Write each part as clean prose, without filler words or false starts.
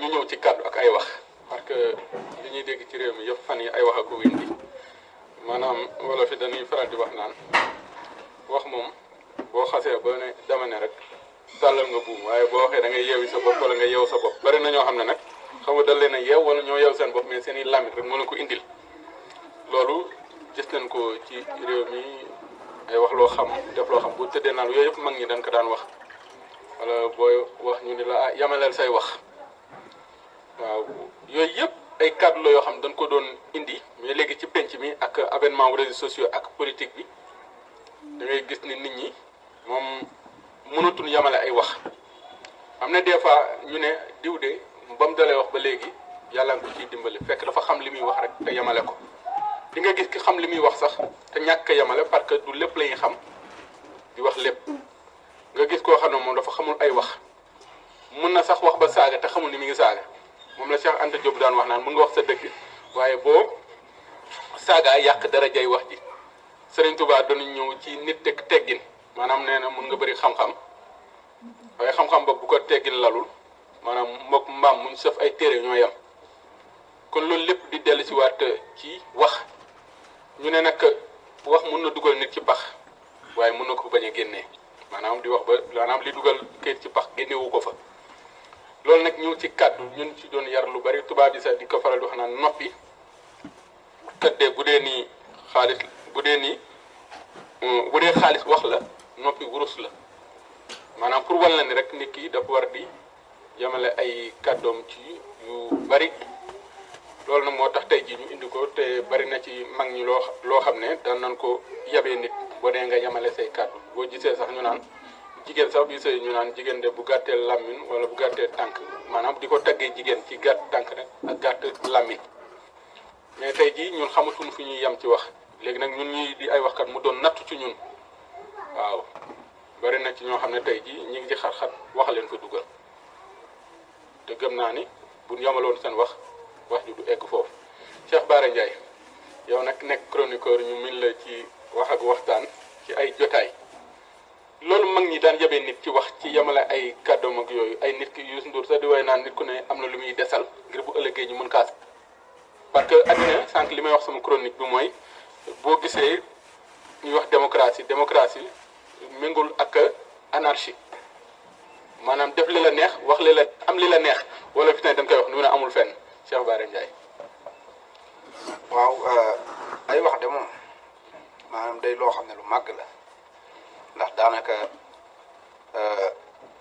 ñëw ci kàddu ak ay wax parce que li ñuy dégg ci réew mi yëpp fan yi ay wax a ko indi maanaam wala fi dañuy faral di wax naan wax moom boo xasee ba ne dama ne rek tàllal nga buum waaye boo waxee da ngay yeewi sa bopp wala nga yeew sa bopp bari na ñoo xam ne nag xam nga dal leen a yeew wala ñoo yeew seen bopp mais seen i lamit rek moo leen ko indil loolu gis nañ ko ci réew mi ay wax loo xam def loo xam bu tëddee naan yooyu yëpp mag ñi dañ ko daan wax wala booy wax ñu ni la ah yamaleel say wax waaw yooyu yëpp ay kàddu la yoo xam dañ ko doon indi mais léegi ci penc mi ak avènement réseaux sociaux ak politique bi da ngay gis ni nit ñi moom mënatuñ yamale ay wax am na des fois ñu ne diw de ba mu dalee wax ba léegi yàlla nga ko ciy dimbali fekk dafa xam li muy wax rek te yamale ko di nga gis ki xam li muy wax sax te ñàkk a yamale parce que du lépp la ñuy xam di wax lépp nga gis koo xam ne moom dafa xamul ay wax mun na sax wax ba saaga te xamul ni mi ngi saaga moom la Cheikh Anta Diop daan wax naan mun nga wax sa dëgg waaye boo saaga yàq dara jay wax ji Serigne Touba dañu ñëw ci nit teg teggin maanaam nee na mun nga bëri xam-xam waaye xam-xam ba bu ko teggin lalul maanaam mook mbaam muñ sëf ay téere ñoo yem kon loolu lépp di dellu si waat ci wax ñu ne nag wax mun na dugal nit ci pax waaye mun na ko bañ a génnee maanaam di wax ba maanaam li dugal kayit ci pax génnewu ko fa loolu nag ñëw ci kàddu ñun ci doon yar lu bari tubaab bi sax di ko faral di wax naan noppi kat de bu dee nii xaalis bu dee xaalis wax la noppi wurus la maanaam pour wan la ni rek nit ki dafa war di yamale ay kàddoom ci yu bari loolu nag moo tax tey jii ñu indi ko te bari na ci mag ñi loo xam ne daan nañ ko yabee nit boo dee nga yamale say kàddu boo gisee sax ñu naan jigéen sax bi sëy ñu naan jigéen de bu gàttee làmmiñ wala bu gàttee tànk maanaam di ko taggee jigéen ci gàtt tànk rek ak gàtt làmmiñ mais tey jii ñun xamatuñ fu ñuy yem ci wax léegi nag ñun ñuy di ay waxkat mu doon nattu ci ñun waaw bari na ci ñoo xam ne tey jii ñi ngi ci xat-xat wax leen fa dugal te gëm naa ni buñ yamaloon seen wax ji du egg foofu Cheikh Bara Ndiaye yow nag nekk chroniqueur ñu min la ci wax ak waxtaan ci ay jotaay loolu mag ñi daan yabee nit ci wax ci yamale ay kàddoom ak yooyu ay nit ki Youssou Ndour sax di way naan nit ku ne am na lu muy desal ngir bu ëllëgee ñu mën kaas parce que addina sànq li may wax sama chronique bi mooy boo gisee ñuy wax démocratie méngul ak anarchie maanaam def li la neex wax li la am li la neex wala fi ne dañ koy wax nu ne amul fenn Cheikh Bara Ndiaye. waaw ay wax de moom maanaam day loo xam ne lu màgg la ndax daanaka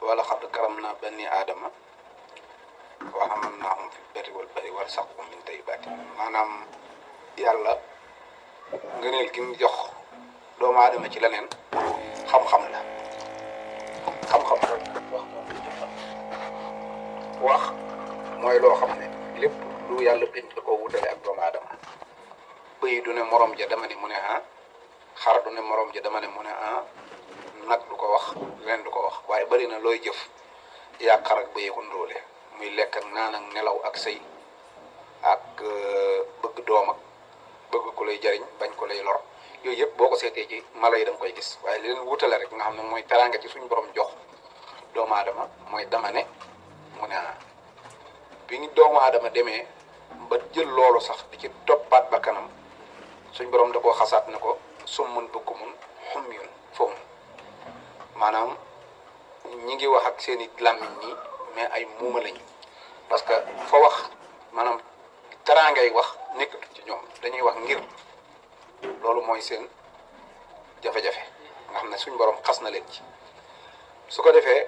wala xad karam naa bani aadama wa hamalnaahum fil barri wal bahri wa razaqnahum min tayyibaati maanaam yàlla ngëneel gi mu jox doomu aadama ci leneen xam-xam la xam-xam la wax mooy loo xam ne lépp lu yàlla bind da koo wutale ak doomu aadama bëy du ne morom ja dama ne mu ne ah xar du ne morom ja dama ne mu ne ah nag du ko wax leen du ko wax waaye bari na looy jëf yaa xar ak bëy ko ndóole muy lekk ak naan ak nelaw ak sëy ak bëgg doom ak bëgg ku lay jariñ bañ ko lay lor yooyu yëpp boo ko seetee ci mala yi da nga koy gis waaye li leen wutale rek nga xam ne mooy teraanga ci suñu borom jox doomu aadama mooy dama ne mu ne ah bi ñu doomu aadama demee ba jël loolu sax di ci toppaat ba kanam suñ borom da koo xasaat ne ko summun bukkumun humyun foofu maanaam ñi ngi wax ak seen i làmmiñ ñi mais ay muuma lañu parce que fa wax maanaam teraangay wax nekkatu ci ñoom dañuy wax ngir loolu mooy seen jafe-jafe nga xam ne suñ borom xas na leen ci su ko defee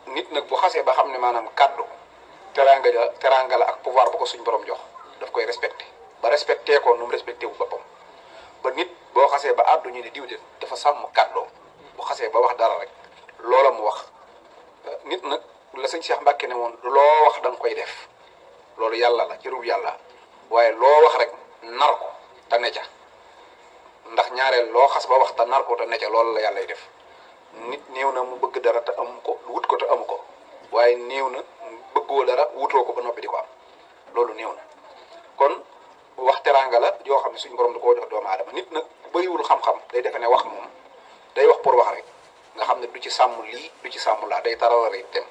nit nag bu xasee ba xam ne maanaam kàddu teraanga la ak pouvoir bu ko suñ borom jox daf koy respecté ba respecté ko nu mu respecté wu boppam ba nit boo xasee ba àddu ñu ne diw de dafa sàmm kàddoom bu xasee ba wax dara rek loola mu wax nit nag la sëñ Cheikh Mbacke ne woon loo wax da nga koy def loolu yàlla la cërub yàlla waaye loo wax rek nar ko te ne ca ndax ñaareel loo xas ba wax te nar ko te ne ca loolu la yàllay def nit néew na mu bëgg dara te amu ko wut ko te amu ko waaye néew na bëggoo dara wutoo ko ba noppi di ko am loolu néew na kon wax teraanga la yoo xam ne suñu borom da koo jox doomu aadama nit nag bu bëriwul xam-xam day defe ne wax moom day wax pour wax rek nga xam ne du ci sàmm lii du ci sàmm laa day taral rek dem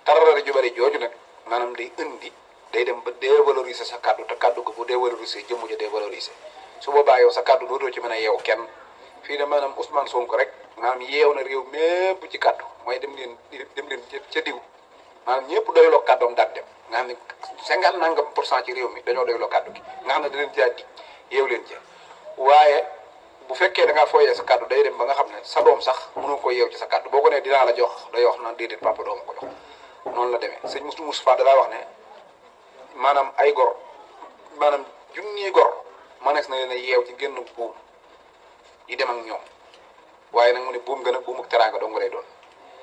tarara ju bari jooju nag maanaam day indi day dem ba dévaloriser sa kàddu te kàddu ko bu dévaloriser jëmm ja dévaloriser su boobaa yow sa kàddu dootoo ci mën a yeew kenn fii ne maanaam Ousmane Sonko rek maanaam yeew na réew mépp ci kàddu mooy dem leen ca diw maanaam ñëpp doyloo kàddoom daat dem nga xam ne 50 nangam % ci réew mi dañoo doyloo kàddu gi nga xam ne da leen caa dig yeew leen ca waaye bu fekkee da ngaa fooyee sa kàddu day dem ba nga xam ne sa doom sax mënoo ko yeew ci sa kàddu boo ko nee dinaa la jox day wax naan déedéet papa dooma ko jox noonu la demee sëñ Moustapha da laa wax ne maanaam ay gor maanaam junniy gor manees na leen a yeew ci génn buum yi dem ak ñoom waaye nag mu ne buum gën a buum ak teraanga dong lay doon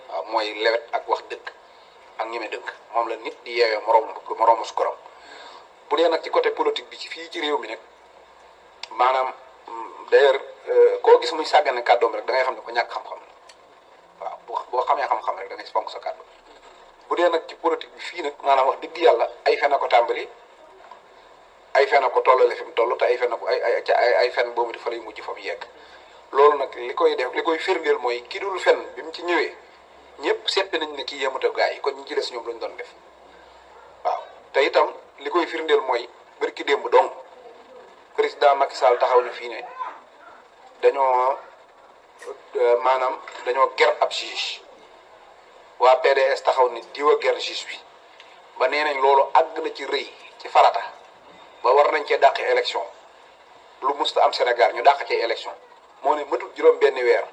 waaw mooy lewet ak wax dëgg ak ñeme dëgg moom la nit di yeewee moroomu su gorom bu dee nag ci côté politique bi ci fii ci réew mi nag maanaam d'ailleurs koo gis muy sàggane kàddoom rek da ngay xam ne ko ñàkk xam-xam waaw boo xamee xam-xam rek da ngay fonk sa kàddu bu dee nag ci politique bi fii nag maanaam wax dëgg yàlla ay fen a ko tàmbali ay fen a ko tollale fi mu toll te ay fen a ko ay fen boobu dafa lay mujj fa mu yegg loolu nag li koy firndeel mooy ki dul fen bi mu ci ñëwee ñëpp seppi nañ ne kii yemute gaa yi kon ñi ci des ñoom lañ doon def waaw te itam li koy firndeel mooy bërki démb donc président Macky Sall taxaw na fii ne dañoo ger ab juge waa PDS taxaw ne diwa ger juge bi ba nee nañ loolu àgg na ci rëy ci farata ba war nañ cee dàqi élection lu musta am Sénégal ñu dàq cee élection moo ne matut juróom benn weer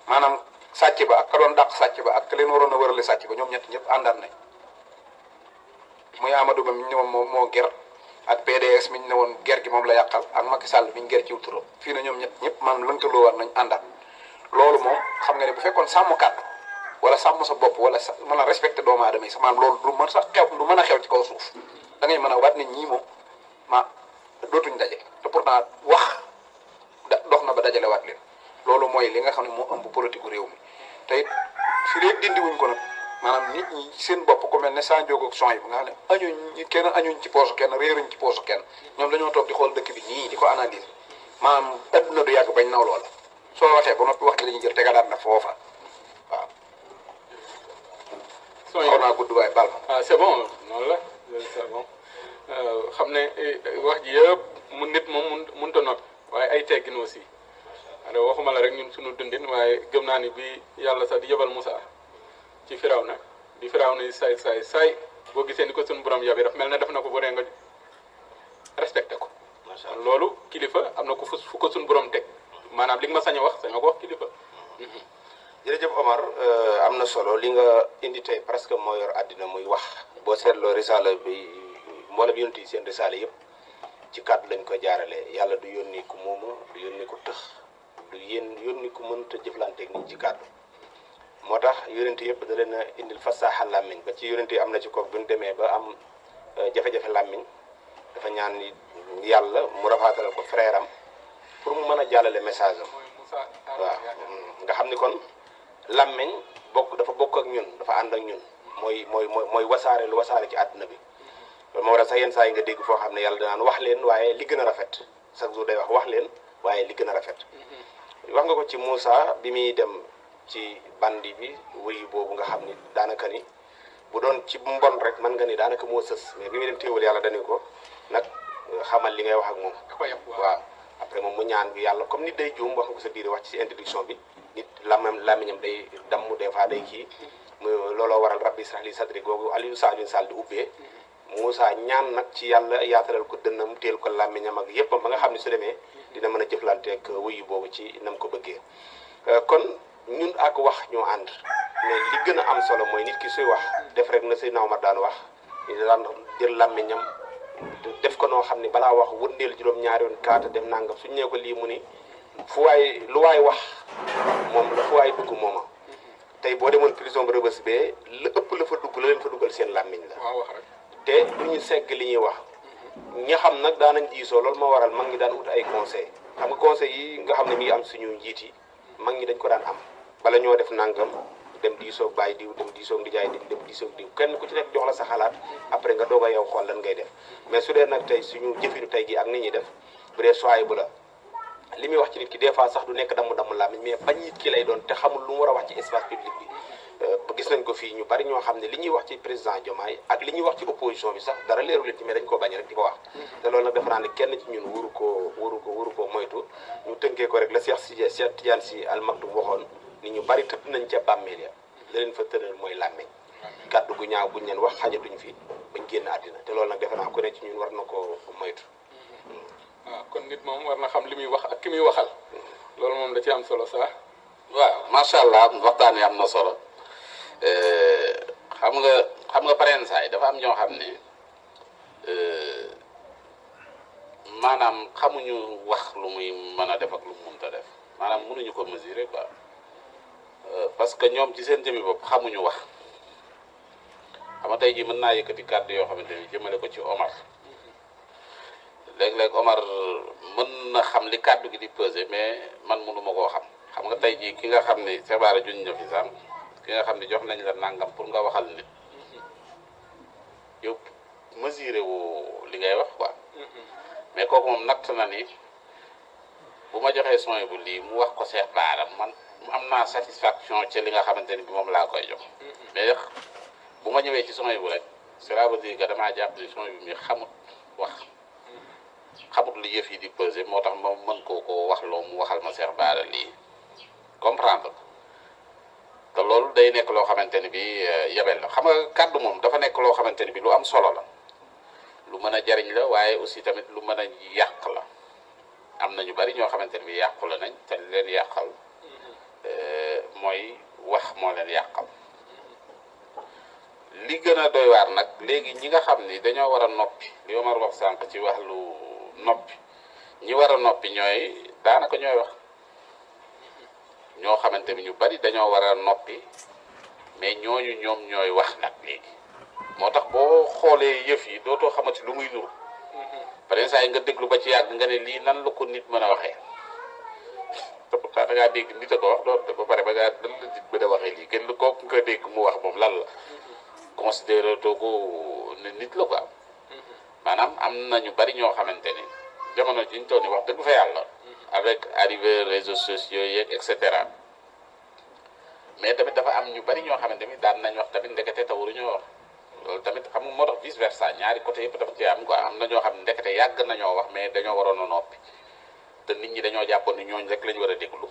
maanaam sàcc ba ak ka doon dàq sàcc ba ak ka leen waroon a wërale sàcc ba ñoom ñett ñëpp àndaan nañ muy Amadou Ba mi ñu ne woon moo ger ak PDS mi ñu ne woon ger gi moom la yàqal ak Macky Sall mi ñu ger ci wuturam fii na ñoom ñett ñëpp maanaam lënkaloo war nañ àndaan loolu moom xam nga ne bu fekkoon sàmm kàddu wala sàmm sa bopp wala sa mën a respecté doomu aadama yi sax maanaam loolu du mën sax xew du mën a xew ci kaw suuf da ngay mën a waat ne ñii moom dootuñ daje te pourtant wax dox na ba dajale waat leen loolu mooy li nga xam ne moo ëmb politique gu réew mi te it fi léegi dindi wuñ ko nag maanaam nit ñi seen bopp ku mel ne saa njóog ak son yi bu nga xam ne añuñ ci poosu kenn réeruñ ci poosu kenn ñoom dañoo toog di xool dëkk bi nii di ko analyser maanaam adduna du yàgg bañ naw loola soo waxee ba noppi wax ji lañuy jël tegalaat na foofa waaw. xaw naa gudd waaye baal ma. c'est bon noonu la c'est bon xam ne wax ji yëpp nit moom mënut a noppi waaye ay teggin aussi waxuma la rek ñun suñu dundin waaye gëm naa ni bi yàlla sax di yebal Moussa ci Firawna di Firawna yi saay boo gisee ni ko suñu borom yabi daf mel ne def na ko bu dee nga respecté ko. macha allah loolu kilifa am na ko fu ko suñu borom teg maanaam li nga ma sañ a wax sañ ma ko wax kilifa. jërëjëf Omar am na solo li nga indi tey presque moo yor àddina muy wax boo seetloo risaala bi mboolem yonent yi seen risaala yëpp ci kàddu lañ koy jaarale yàlla du yónni ku moomu du yónni ku tëx du yónni ku mënta jëflanteeg nit ci kàddu moo tax yonent yëpp da leen a indil fasaaxa làmmiñ ba ci yonent yi am na ci kook bu ñu demee ba am jafe-jafe làmmiñ dafa ñaan ni yàlla mu rafaatal ko frère am pour mu mën a jàllale message am waaw nga xam ni kon làmmiñ dafa bokk ak ñun dafa ànd ak ñun mooy wasaare lu wasaare ci àdduna bi loolu moo waral sax yenn saa yi nga dégg foo xam ne yàlla danaan wax leen waaye li gën a rafet chaque jour day wax leen waaye li gën a rafet wax nga ko ci Moussa bi muy dem ci bandi bi wëyu boobu nga xam ni daanaka ni bu doon ci mbon rek mën nga ni daanaka moo sës mais bi muy dem téewal yàlla dañu ko nag xamal li ngay wax ak moom waaw après moom mu ñaan bi yàlla comme nit day juum wax nga ko sa biir wax ci introduction bi nit làmmiñam day damm des fois day kii looloo waral rabbi israh li sadri googu Aliou Sall di ubbee Moussa ñaan nag ci yàlla yaatalal ko dënnam teel ko làmmiñam ak yéppam ba nga xam ne su demee dina mën a jëflanteeg wuyu boobu ci nam ko bëggee kon ñun ak wax ñoo ànd mais li gën a am solo mooy nit ki suy wax def rek na Seydina Omar daan wax ñu daan jël làmmiñam def ko noo xam ne balaa wax wëndeel juróom-ñaari yoon kaata dem nangam suñ ñee ko lii mu ni lu waay wax moom la fu waay dugg mooma tey boo demoon prison ba Rebeuss bee la ëpp la fa dugg la leen fa duggal seen làmmiñ la te du ñu segg li ñuy wax ñi xam nag daanañ diisoo loolu moo waral mag ñi daan ut ay conseil xam nga conseil yi nga xam ne mi am suñu njiit yi mag ñi dañ ko daan am bala ñoo def nangam dem diisoog bàyyi diw dem diisoog ndijaay dem diisoog diw kenn ku ci nekk jox la sa xalaat après nga doog a yow xool lan ngay def mais su dee nag tey suñu jëfinu tey gi ak ni ñuy def bu dee soaay bu la li muy wax ci nit ki des fois sax du nekk damm làmmiñ mais bañ nit ki lay doon te xamul lu mu war a wax ci espace public bi gis nañ ko fii ñu bari ñoo xam ne li ñuy wax ci président Diomaye ak li ñuy wax ci opposition bi sax dara leeru leen ci mais dañ koo bañ rek di ko wax te loolu nag defe naa ne kenn ci ñun waru koo moytu ñu tënkee ko rek la Cheikh Tidiane Sy Al Maktoum waxoon ni ñu bari tëdd nañ ca bàmmeel ya la leen fa tëral mooy làmmeñ kàddu gu ñaaw buñ leen wax xajatuñ fi bañ génn àddina te loolu nag defe naa ku ne ci ñun war na ko moytu. waaw kon nit moom war na xam li muy wax ak ki muy waxal loolu moom da ci am solo sax. waaw macha allah waxtaan wi am na solo xam nga pareen saay dafa am ñoo xam ne maanaam xamuñu wax lu muy mën a def ak lu mu mënta def maanaam mënuñu ko mesurer quoi parce que ñoom ci seen jëmmi bopp xamuñu wax xam nga tey jii mën naa yëkkati kàddu yoo xamante ni jëmale ko ci Omar léeg-léeg Omar mën na xam li kàddu gi di peser mais man mënuma koo xam nga tey jii ki nga xam ne sebaara juñ ñëw fi sànq ki nga xam ne jox nañ la nangam pour nga waxal nit yow mesuré wu li ngay wax quoi mais kooku moom natt na ni bu ma joxee son bu lii mu wax ko Cheikh Bara man am naa satisfaction ci li nga xamante ni bi moom laa koy jox mais bu ma ñëwee ci son bu rek cela veut dire que damaa jàpp ni son bi mi xamut lu yëf yi di peser moo tax ma mën koo wax loo mu waxal ma Cheikh Bara lii comprendre te loolu day nekk loo xamante ni bi yabel la xam nga kàddu moom dafa nekk loo xamante ni bi lu am solo la lu mën a jariñ la waaye aussi tamit lu mën a yàq la am na ñu bari ñoo xamante ni bi yàqu la nañ te leen yàqal mooy wax moo leen yàqal li gën a doy waar nag léegi ñi nga xam ni dañoo war a noppi li Omar wax sànq ci wax lu noppi ñi war a noppi ñooy daanaka ñooy wax ñoo xamante ni ñu bari dañoo war a noppi mais ñooñu ñoom ñooy wax nag léegi moo tax boo xoolee yëf yi dootoo xamati lu muy nuru par exemple yi nga déglu ba ci yàgg nga ne lii nan la ko nit mën a waxee te pourtant da ngaa dégg nit a ko wax doon ba pare ba ngaa dan la nit mën a waxee lii kenn kooku nga dégg mu wax moom lan la considéré too ko ne nit la quoi maanaam am na ñu bari ñoo xamante ni jamono ji ñu toll ni wax dëgg fa yàlla avec arrivée réseaux sociaux yeeg et cetera mais tamit dafa am ñu bari ñoo xamante ni daan nañ wax tamit ndekete te waruñoo wax loolu tamit xam nga moo tax vice versa ñaari côté yëpp dafa ci am quoi am na ñoo xam ne ndekete yàgg nañoo wax mais dañoo waroon a noppi te nit ñi dañoo jàppoon ni ñooñu rek lañu war a déglu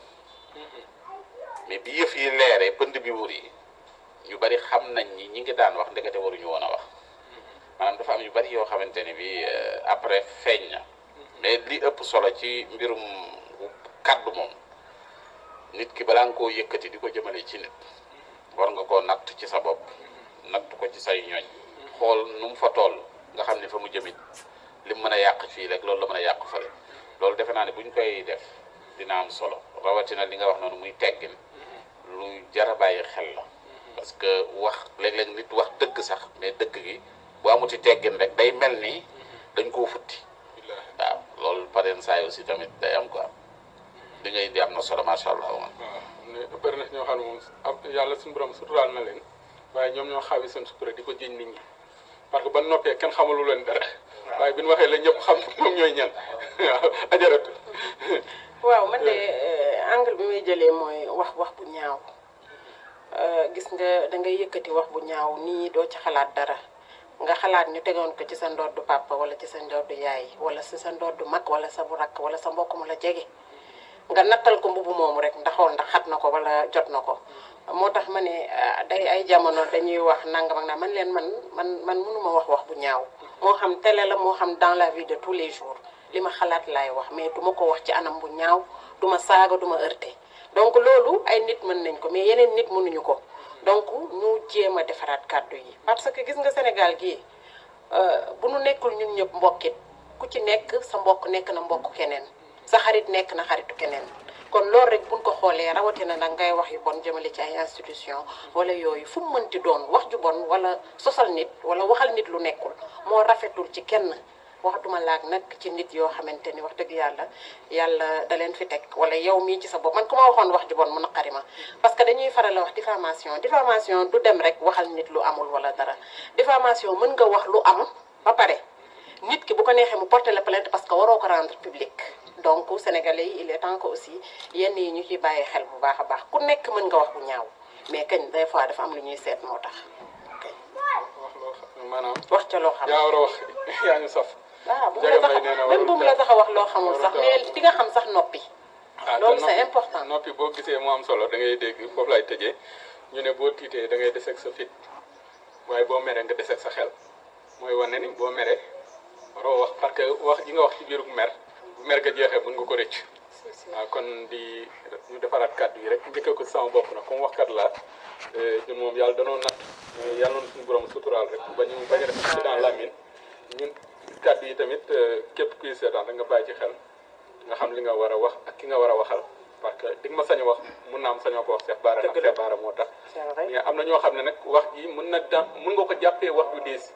mais bi yëf yi leeree pënd bi wur yi ñu bari xam nañ ni ñi ngi daan wax ndekete waruñu woon a wax maanaam dafa am yu bari yoo xamante ni bi après feeñ na mais li ëpp solo ci mbirum kaddu moom nit ki balaa nga koo yëkkati di ko jëmale ci nit war nga koo natt ci sa bopp natt ko ci say ñooñ xool nu mu fa toll nga xam ne fa mu jëmit li mu mën a yàq fii rek loolu la mën a yàq fële loolu defe naa ne buñ koy def dina am solo rawatina li nga wax noonu muy teggin lu jar a bàyyi xel la parce que wax léeg-léeg nit wax dëgg sax mais dëgg gi bu amuti teggin rek day mel ni dañ koo futti waaw loolu pareen saa aussi tamit day am quoi li ngay indi am na solo macha allah. waaw ne bëri na ñoo xam ne moom yàlla suñu borom suturaal na leen waaye ñoom ñoo xaawi seen sutura di ko jiñ nit ñi parce que ba noppee kenn xamalu leen dara waaye bi ñu waxee la ñëpp xam ñoom ñooy ñan waaw ajaratu. waaw man de angle bi muy jëlee mooy wax bu ñaaw gis nga da ngay yëkkati wax bu ñaaw nii doo ci xalaat dara nga xalaat ñu tegoon ko ci sa ndoddu papa wala ci sa ndoddu yaay wala ci sa ndoddu mag wala sa bu rakk wala sa mbokk mu la jege nga nattal ko mbubu moomu rek ndaxoon ndax xat na ko wala jot na ko moo tax ma ne day ay jamono dañuy wax nangam ak na man leen man mënuma wax bu ñaaw moo xam télé la moo xam dans la vie de tous les jours li ma xalaat laay wax mais duma ko wax ci anam bu ñaaw duma saaga duma heurté donc loolu ay nit mën nañ ko mais yeneen nit mënuñu ko donc ñu jéem a defaraat kàddu yi parce que gis nga Sénégal gii bu nu nekkul ñun ñëpp mbokkit ku ci nekk sa mbokk nekk na mbokk keneen sa xarit nekk na xaritu keneen kon loolu rek buñ ko xoolee rawatina nag ngay wax yu bon jëmale ci ay institution wala yooyu fu mu mënti doon wax ju bon wala sosal nit wala waxal nit lu nekkul moo rafetul ci kenn wax duma laag nag ci nit yoo xamante ni wax dëgg yàlla da leen fi teg wala yow mii ci sa bopp man ku ma waxoon wax ju bon mu naqari ma parce que dañuy faral a wax diffamation du dem rek waxal nit lu amul wala dara diffamation mën nga wax lu am ba pare nit ki bu ko neexee mu porter la plainte parce que waroo ko rendre public donc sénégalais yi il est temps que aussi yenn yi ñu ciy bàyyi xel bu baax a baax ku nekk mën nga wax bu ñaaw mais kañ des fois dafa am lu ñuy seet moo tax kañ wax loo xam maanaam wax ca loo xam yaa war a wax yaa ñu saf waaw bu mu la tax même bu mu la tax a wax loo xamul sax mais di nga xam sax noppi loolu c'est important noppi boo gisee mu am solo da ngay dégg foofu lay tëjee ñu ne boo tiitee da ngay deseeg sa fit waaye boo meree nga deseeg sa xel mooy wane ni boo meree waroo wax parce que wax ji nga wax ci biirug mer bu mer ga jeexee mën nga ko rëcc waaw kon di ñu defaraat kàddu yi rek njëkkee ko sama bopp na comme waxkat laa ñun moom yàlla danoo natt yàlla noonu suñu borom suturaal rek bañ a def accident lamine ñun kàddu yi tamit képp kuy seetaan rek nga bàyyi ci xel nga xam li nga war a wax ak ki nga war a waxal parce que di nga ma sañ a wax mun naa am sañoo ko wax Cheikh Bara ndax Cheikh Bara moo tax mais am na ñoo xam ne nag wax ji mën nga ko jàppee wax ju diis